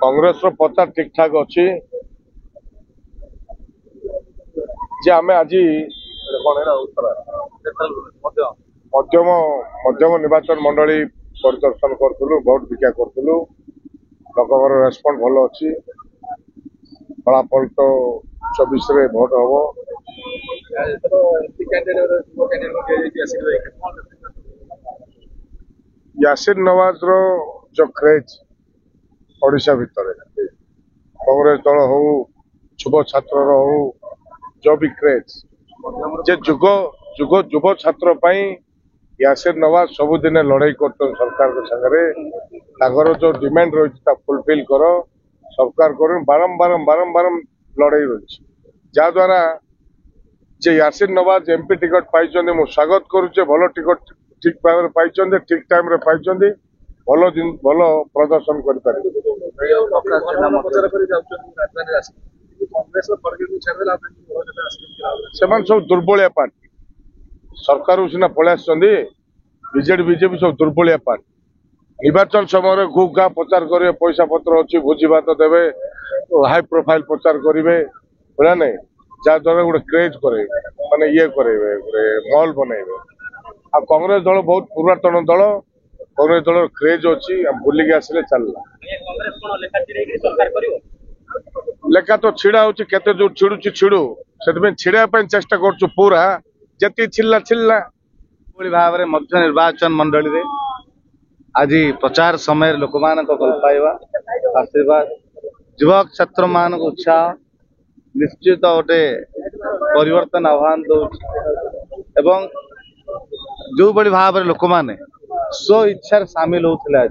कांग्रेस प्रचार ठीक ठाक अच्छी जे आम आज मध्यम मध्यम निर्वाचन मंडली परिदर्शन करूँ भोट भिक्षा करूँ लोक रेस्पन्स भल अच्छी फलाफल तो 24 रे भोट हम यासिर नवाज रो जो क्रेज ओडिशा भितर कांग्रेस दल हो युव छात्र हो जो भी क्रेज जे जुग जुग युव छात्र यासिर नवाज सबुदिन लड़ाई कर सरकार के सागर जो डिमांड रही फुलफिल कर सरकार कर बारंबार बारंबार लड़ाई रही जहाद्वारा जे यासिर नवाज एमपी टिकट पाई मुझे स्वागत करुचे भल टिकट ठीक भाव में पाई ठीक टाइम रे पाई भल भल प्रदर्शन कर सब दुर्बलिया पार्टी सरकार सीना पलि बीजेडी बीजेपी सब दुर्बलिया पार्टी निर्वाचन समय घू गा प्रचार करेंगे पैसा पत्र अच्छी भोजी भात देवे हाई प्रोफाइल प्रचार करेंगे बुरा नहीं जहाद्वारा गोटे क्रेज करे माने ये करेंगे गोटे मॉल बनइबे आ कांग्रेस दल बहुत पुरातन दल कांग्रेस दल क्रेज अच्छी बुलिकी आसिले चलला लेखा तो छिड़ा हो केते जो छिड़ुची छिड़ू से छिड़ा चेष्टा कर पूरा जति छिल्ला छिल्ला भाव में मध्य निर्वाचन मंडली रे आज प्रचार समय लोक मान भल पाइबा आशीर्वाद युवक छात्र मान उत्साह निश्चित गोटे परिवर्तन आह्वान दौर जो बड़ी भाव में लोक मैंने स्व इच्छा सामिल होते आज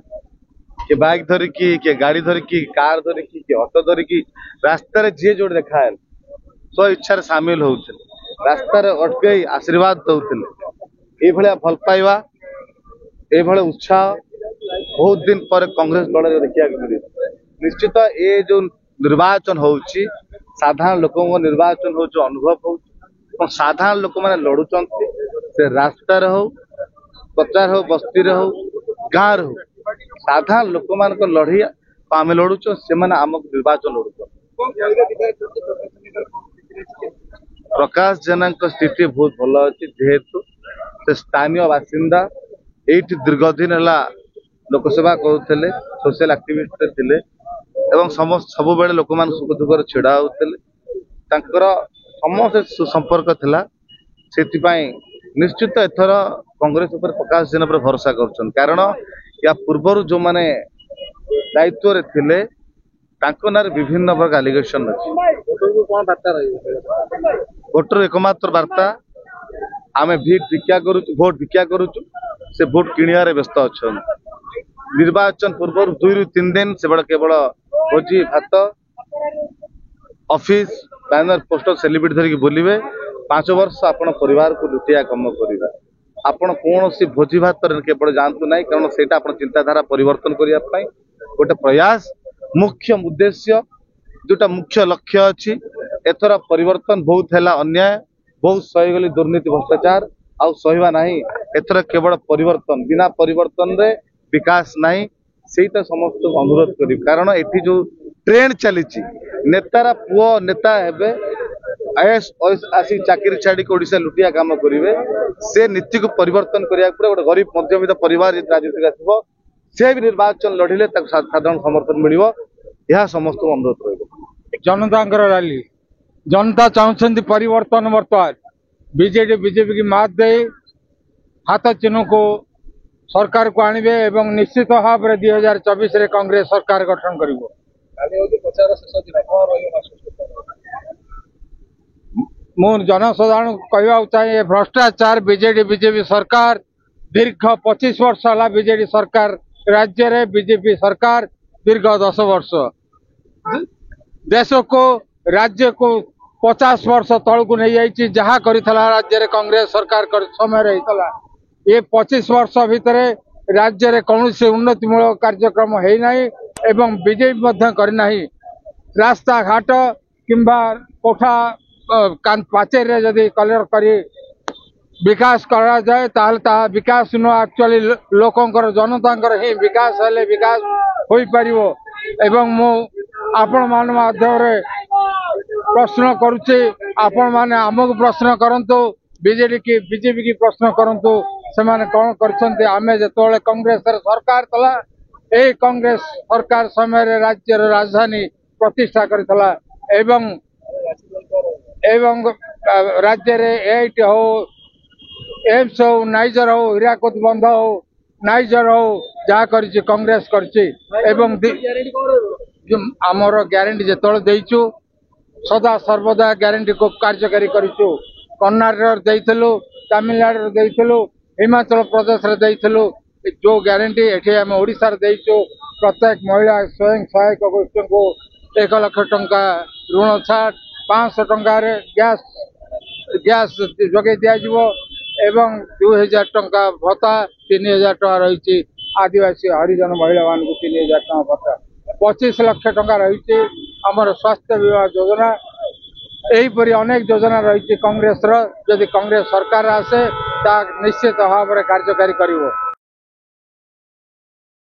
किए बाइक धरिकी किए गाड़ी धरिकी कार धरिकी किए ऑटो धरिकी रास्तार जी जो देखा स्व इच्छा सामिल होते रास्तार अटकई आशीर्वाद दौले ये भल पाइबा ये उत्साह बहुत दिन पर कांग्रेस दल देखा मिले निश्चित ये जो निर्वाचन होची साधारण लोक निर्वाचन हो अनुभव हो साधारण लोक मैंने लड़ुं से रास्तार हो प्रचार हो बस्ती हो गाँव हो साधारण लोक मान लड़ई आम लड़ुच से आम निर्वाचन लड़ुच प्रकाश जेना स्थिति बहुत भल अच्छी जेहेतु से स्थानीय बासिंदा ये दीर्घ दिन है लोकसेवा करुले सोशल एक्टिविस्ट थे एवं समस्त सब बेले लोक मान सुख दुख छिड़ा होते समस्त सुसंपर्क थिला निश्चित एथर कांग्रेस उपर प्रकाश जेना पर भरोसा कर कारण या पूर्वर जो माने दायित्व रे थिले तांको नार विभिन्न प्रकार एलिगेशन अछि वोटर एकमात्र वार्ता आमे भोट भिक्षा करू से भोट किणियारे व्यस्त अच्छा निर्वाचन पूर्व 2 ରୁ 3 दिन से बड़ा केवल भोजी भात ऑफिस बैनर पोस्टर सेलिब्रिटी धरिकी बुलिबे 5 वर्ष आपण परिवार को लुटिया कम करिबा आपण कौन सी भोजी भात केवल जानतु ना कारण से चिंताधारा परिवर्तन करने गोटे प्रयास मुख्य उद्देश्य जोटा मुख्य लक्ष्य अच्छी एथर परिवर्तन बहुत है अन्याय बहुत सहीगली दुर्नीति भ्रष्टाचार आउ सहीबा नहीं एथर केवल परिवर्तन बिना परिवर्तन रे विकास नहीं सेटा समस्त अनुरोध करी कारण एठी जो ट्रेंड चली नेतारा पुओ नेता हेबे आईएएस आसी चाकरी छाड़ी ओडिशा लुटिया काम करेंगे से नीति को परिवर्तन करने गोटे गरीब मध्यवित्त परिवार राजनीति आसो से भी निर्वाचन लड़िले साधारण समर्थन मिल समस्त अनुरोध रही जनता रैली जनता चाहते परिवर्तन वर्तमान बीजेडी बीजेपी की मात दे हाथ चिन्ह को सरकार को आणवे एवं निश्चित भाव में 2024 रे कांग्रेस सरकार गठन कर जनसाधारण कहवा चाहिए भ्रष्टाचार बीजेडी बीजेपी सरकार दीर्घ 25 वर्ष है बीजेडी सरकार राज्य रे बीजेपी सरकार दीर्घ 10 वर्ष देश को राज्य को 50 वर्ष तल को नहीं जाइए जहाँ करिथला राज्य रे कांग्रेस सरकार समय रही ये 25 वर्ष भितर राज्य रे कौन से उन्नतिमूलक कार्यक्रम है नहीं एवं बीजेपी मध्य करना रास्ता घाट किंबा कोठा पाचेरी जदि कलर कर विकास करा जाए ताहले विकास नुह एक्चुअली लोकंकर जनतांकर ही विकास हेले विकास होई परिवो एवं मु आपण मान माध्यम प्रश्न करुचे आपण माने आमको प्रश्न करंतु बीजेपी की प्रश्न करंतु से माने कौन करछन्ते आमे जेतोले कांग्रेस सरकार तला ए कांग्रेस सरकार समय राज्य राजधानी प्रतिष्ठा करथला एवं एवं राज्य रे एट हो एम्स हो नाइजर हो हीराकुद बंध हो नाइजर हो जहाँ कर कांग्रेस कर आमर ग्यारंटी जेतोले देइछु सदा सर्वदा ग्यारंटी को कार्यकारी करिछु कर्नाटक देइथलु तमिलनाडु देइथलु हिमाचल प्रदेश रे देइथलु जो ग्यारंटी एठी हम ओडिसा रे देइछु प्रत्येक महिला स्वयं सहायक गोष्ठी को 1 लाख टंका ऋण छाड़ 500 टंका रे गैस जोगे दिया जिवो एवं 2000 टंका भत्ता 3000 टंका रही आदिवासी हरिजन महिला मान 3000 टंका भत्ता 25 लाख टंका रही आमर स्वास्थ्य विभाग योजना यहीपरी अनेक योजना रही कांग्रेस जदि कांग्रेस सरकार आसे निश्चित भाव में कार्यकारी करिवो।